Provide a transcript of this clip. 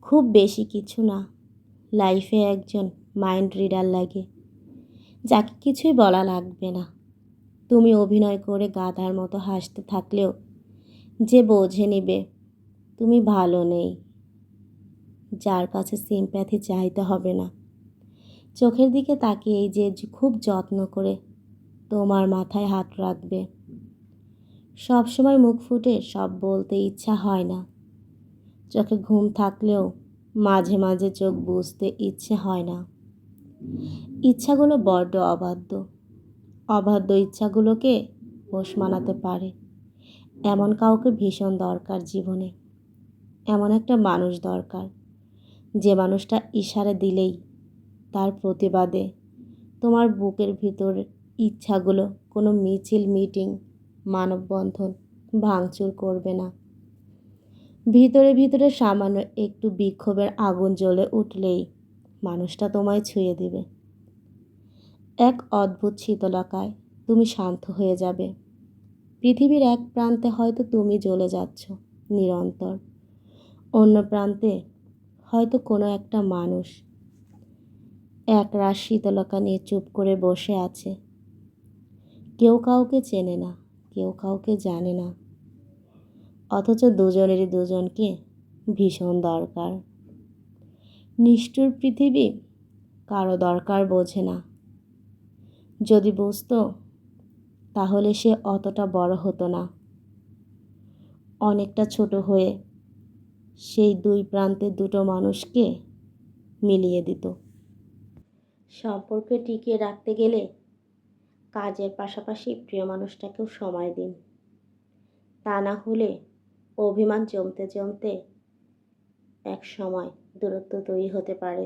খুব বেশি কিছু না, লাইফে একজন মাইন্ড রিডার লাগে, যাকে কিছুই বলা লাগবে না। তুমি অভিনয় করে গাধার মতো হাসতে থাকলেও যে বোঝে নিবে তুমি ভালো নেই, যার কাছে সিম্প্যাথি চাইতে হবে না। চোখের দিকে তাকিয়েই যে খুব যত্ন করে তোমার মাথায় হাত রাখবে। সব সময় মুখ ফুটে সব বলতে ইচ্ছা হয় না, চোখে ঘুম থাকলেও মাঝে মাঝে চোখ বুঝতে ইচ্ছে হয় না। ইচ্ছাগুলো বড্ড অবাধ্য, অবাধ্য ইচ্ছাগুলোকে পোষ মানাতে পারে এমন কাউকে ভীষণ দরকার জীবনে। এমন একটা মানুষ দরকার, যে মানুষটা ইশারা দিলেই তার প্রতিবাদে তোমার বুকের ভিতর ইচ্ছাগুলো কোনো মিছিল, মিটিং, মানববন্ধন ভাঙচুর করবে না। ভিতরে ভিতরে সামান্য একটু বিক্ষোভের আগুন জ্বলে উঠলেই মানুষটা তোমায় ছুঁয়ে দেবে। এক অদ্ভুত শীতলতায় তুমি শান্ত হয়ে যাবে। পৃথিবীর এক প্রান্তে হয়তো তুমি জ্বলে যাচ্ছ নিরন্তর, অন্য প্রান্তে হয়তো কোনো একটা মানুষ এক রাশ শীতলতা নিয়ে চুপ করে বসে আছে। কেউ কাউকে চেনে না, কেউ কাউকে জানে না, অথচ দুজনেরই দুজনকে ভীষণ দরকার। নিষ্ঠুর পৃথিবী কারো দরকার বোঝে না। যদি বুঝতো তাহলে সে অতটা বড় হতো না, অনেকটা ছোট হয়ে সেই দুই প্রান্তে দুটো মানুষকে মিলিয়ে দিত। সম্পর্ক টিকিয়ে রাখতে গেলে কাজের পাশাপাশি প্রিয় মানুষটাকেও সময় দিন। তা না হলে অভিমান জমতে জমতে এক সময় দূরত্ব তৈরি হতে পারে।